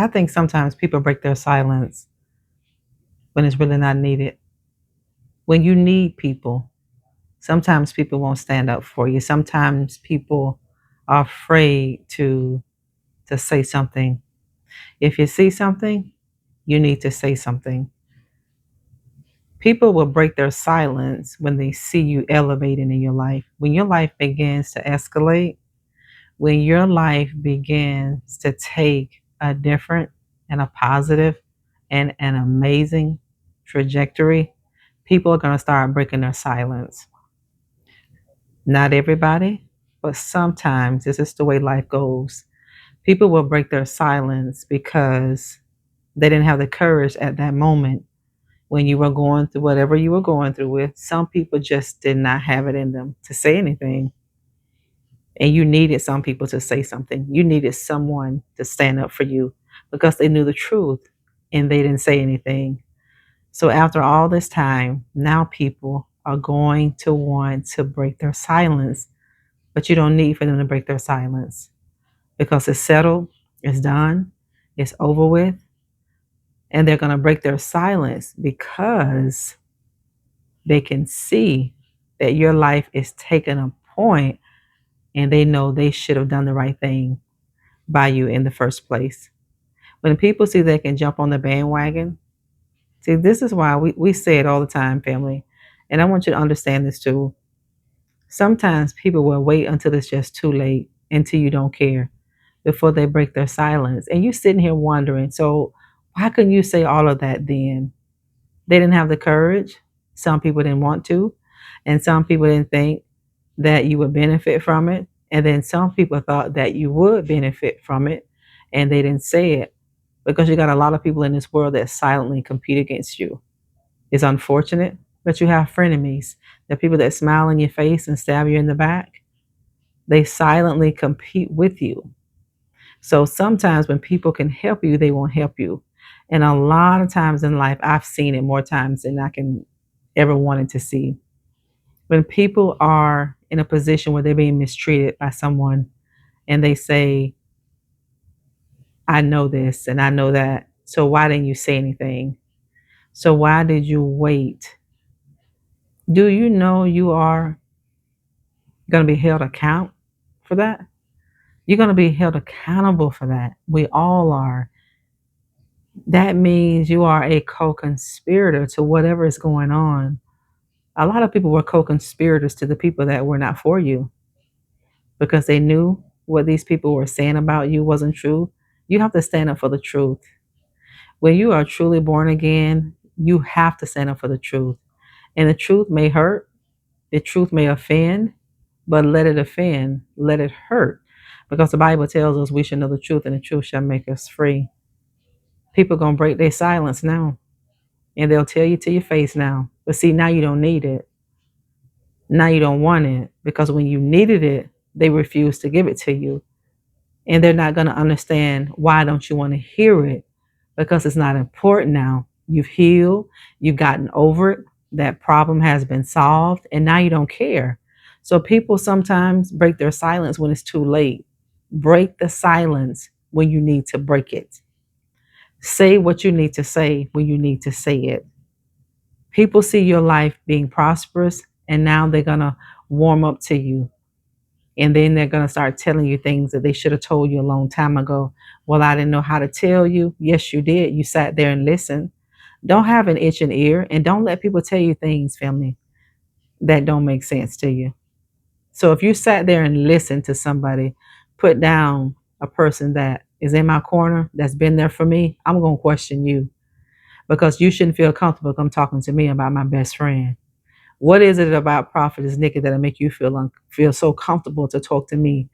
I think sometimes people break their silence when it's really not needed. When you need people, sometimes people won't stand up for you. Sometimes people are afraid to say something. If you see something, you need to say something. People will break their silence when they see you elevating in your life. When your life begins to escalate, when your life begins to take a different and a positive and an amazing trajectory, people are going to start breaking their silence. Not everybody, but sometimes this is the way life goes. People will break their silence because they didn't have the courage at that moment when you were going through whatever you were going through with. Some people just did not have it in them to say anything. And you needed some people to say something. You needed someone to stand up for you because they knew the truth and they didn't say anything. So after all this time, now people are going to want to break their silence, but you don't need for them to break their silence because it's settled, it's done, it's over with, and they're going to break their silence because they can see that your life is taking a point and they know they should have done the right thing by you in the first place. When people see they can jump on the bandwagon, see, this is why we say it all the time, family. And I want you to understand this too. Sometimes people will wait until it's just too late, until you don't care, before they break their silence. And you sitting here wondering, so why couldn't you say all of that then? They didn't have the courage. Some people didn't want to. And some people didn't think that you would benefit from it. And then some people thought that you would benefit from it and they didn't say it because you got a lot of people in this world that silently compete against you. It's unfortunate, but you have frenemies. The people that smile in your face and stab you in the back, they silently compete with you. So sometimes when people can help you, they won't help you. And a lot of times in life, I've seen it more times than I can ever wanted to see. When people are in a position where they're being mistreated by someone and they say, I know this and I know that. So why didn't you say anything? So why did you wait? Do you know you are going to be held account for that? You're going to be held accountable for that. We all are. That means you are a co-conspirator to whatever is going on. A lot of people were co-conspirators to the people that were not for you because they knew what these people were saying about you wasn't true. You have to stand up for the truth. When you are truly born again, you have to stand up for the truth. And the truth may hurt, the truth may offend, but let it offend, let it hurt. Because the Bible tells us we should know the truth and the truth shall make us free. People gonna break their silence now. And they'll tell you to your face now. But see, now you don't need it. Now you don't want it. Because when you needed it, they refused to give it to you. And they're not gonna understand why don't you want to hear it? Because it's not important now. You've healed, you've gotten over it, that problem has been solved, and now you don't care. So people sometimes break their silence when it's too late. Break the silence when you need to break it. Say what you need to say when you need to say it. People see your life being prosperous, and now they're going to warm up to you. And then they're going to start telling you things that they should have told you a long time ago. Well, I didn't know how to tell you. Yes, you did. You sat there and listened. Don't have an itching ear and don't let people tell you things, family, that don't make sense to you. So if you sat there and listened to somebody put down a person that is in my corner, that's been there for me, I'm going to question you because you shouldn't feel comfortable come talking to me about my best friend. What is it about Prophetess Nikki that'll make you feel so comfortable to talk to me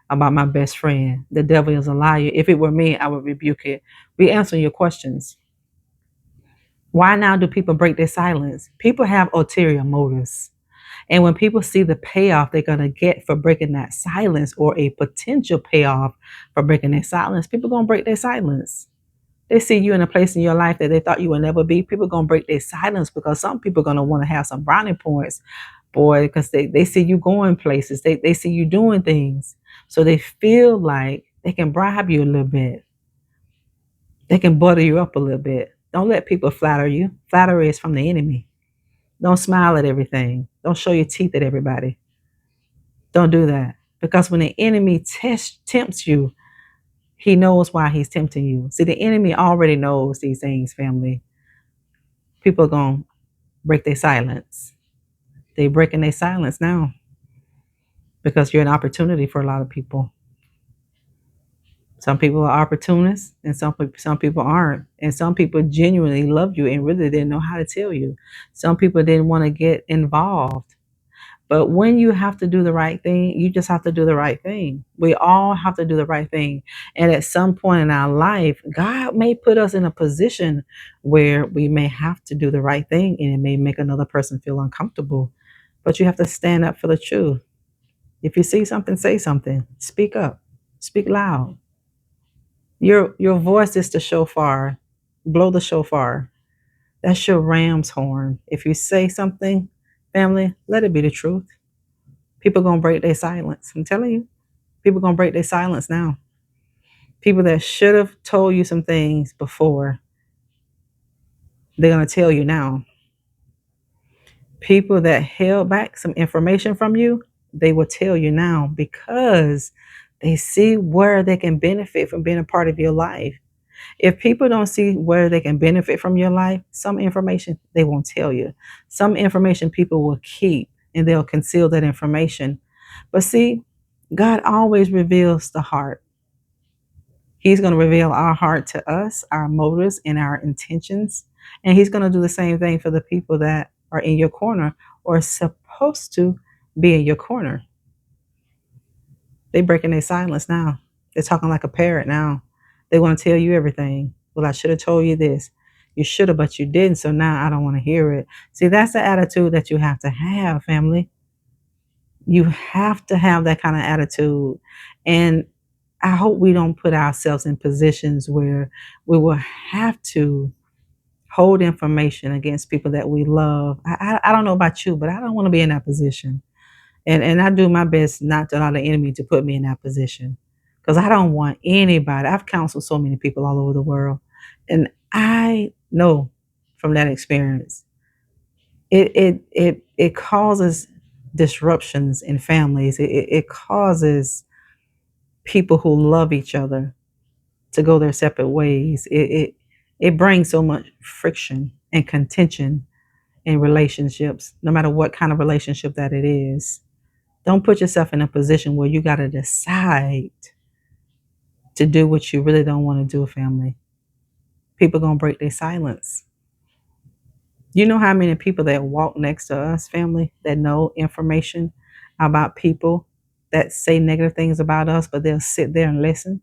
about my best friend? The devil is a liar. If it were me, I would rebuke it. We answer your questions. Why now do people break their silence? People have ulterior motives. And when people see the payoff they're going to get for breaking that silence or a potential payoff for breaking their silence, people going to break their silence. They see you in a place in your life that they thought you would never be. People are going to break their silence because some people are going to want to have some brownie points, boy, because they see you going places. They see you doing things. So they feel like they can bribe you a little bit. They can butter you up a little bit. Don't let people flatter you. Flattery is from the enemy. Don't smile at everything. Don't show your teeth at everybody. Don't do that. Because when the enemy tempts you, he knows why he's tempting you. See, the enemy already knows these things, family. People are going to break their silence. They're breaking their silence now because you're an opportunity for a lot of people. Some people are opportunists and some people aren't. And some people genuinely love you and really didn't know how to tell you. Some people didn't want to get involved. But when you have to do the right thing, you just have to do the right thing. We all have to do the right thing. And at some point in our life, God may put us in a position where we may have to do the right thing and it may make another person feel uncomfortable. But you have to stand up for the truth. If you see something, say something. Speak up. Speak loud. Your voice is the shofar. Blow the shofar. That's your ram's horn. If you say something, family, let it be the truth. People gonna break their silence. I'm telling you, people gonna break their silence now. People that should have told you some things before, they're gonna tell you now. People that held back some information from you, they will tell you now because they see where they can benefit from being a part of your life. If people don't see where they can benefit from your life, some information they won't tell you. Some information people will keep and they'll conceal that information. But see, God always reveals the heart. He's going to reveal our heart to us, our motives and our intentions. And he's going to do the same thing for the people that are in your corner or supposed to be in your corner. They breaking their silence now. They're talking like a parrot now. They want to tell you everything. Well, I should have told you this. You should have, but you didn't. So now I don't want to hear it. See, that's the attitude that you have to have, family. You have to have that kind of attitude. And I hope we don't put ourselves in positions where we will have to hold information against people that we love. I don't know about you, but I don't want to be in that position. And I do my best not to allow the enemy to put me in that position because I don't want anybody. I've counseled so many people all over the world, and I know from that experience, it causes disruptions in families. It causes people who love each other to go their separate ways. It brings so much friction and contention in relationships, no matter what kind of relationship that it is. Don't put yourself in a position where you got to decide to do what you really don't want to do, family. People going to break their silence. You know how many people that walk next to us, family, that know information about people that say negative things about us, but they'll sit there and listen.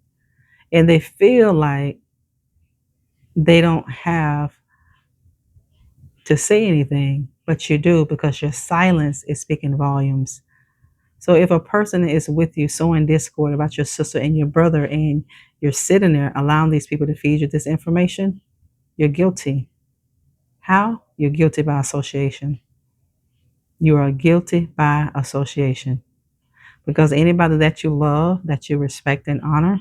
And they feel like they don't have to say anything, but you do because your silence is speaking volumes. So if a person is with you sowing discord about your sister and your brother, and you're sitting there allowing these people to feed you this information, you're guilty. How? You're guilty by association. You are guilty by association. Because anybody that you love, that you respect and honor,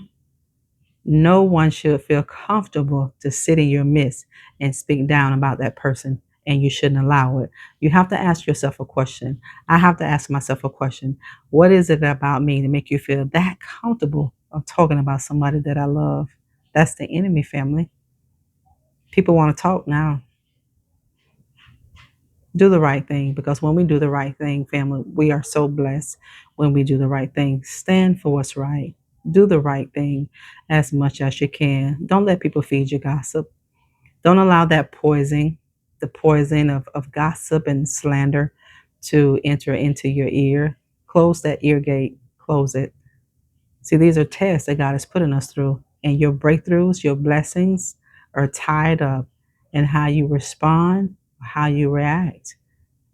no one should feel comfortable to sit in your midst and speak down about that person, and you shouldn't allow it. You have to ask yourself a question. I have to ask myself a question. What is it about me to make you feel that comfortable of talking about somebody that I love? That's the enemy, family. People want to talk now. Do the right thing, because when we do the right thing, family, we are so blessed when we do the right thing. Stand for what's right. Do the right thing as much as you can. Don't let people feed you gossip. Don't allow that poison, the poison of gossip and slander, to enter into your ear. Close that ear gate. Close it. See, these are tests that God is putting us through. And your breakthroughs, your blessings are tied up in how you respond, how you react.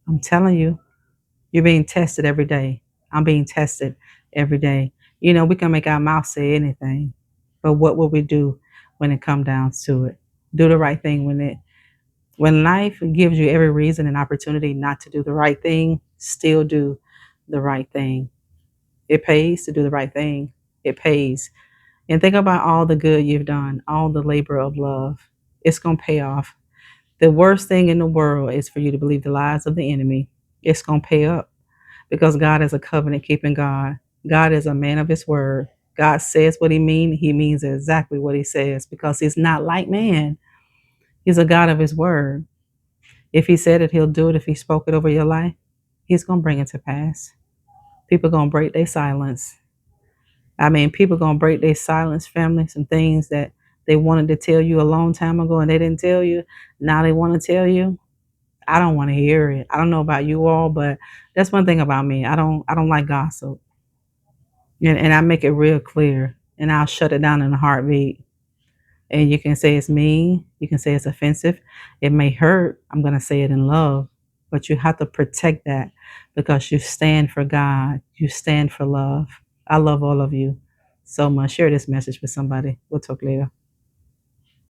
I'm telling you, you're being tested every day. I'm being tested every day. You know, we can make our mouth say anything, but what will we do when it comes down to it? Do the right thing when life gives you every reason and opportunity not to do the right thing. Still do the right thing. It pays to do the right thing. It pays. And think about all the good you've done, all the labor of love. It's going to pay off. The worst thing in the world is for you to believe the lies of the enemy. It's going to pay up because God is a covenant keeping God. God is a man of his word. God says what he means. He means exactly what he says because he's not like man. He's a God of his word. If he said it, he'll do it. If he spoke it over your life, he's going to bring it to pass. People going to break their silence. I mean, people going to break their silence, family, some things that they wanted to tell you a long time ago and they didn't tell you. Now they want to tell you. I don't want to hear it. I don't know about you all, but that's one thing about me. I don't like gossip. And I make it real clear and I'll shut it down in a heartbeat. And you can say it's mean, you can say it's offensive. It may hurt. I'm going to say it in love, but you have to protect that because you stand for God. You stand for love. I love all of you so much. Share this message with somebody. We'll talk later.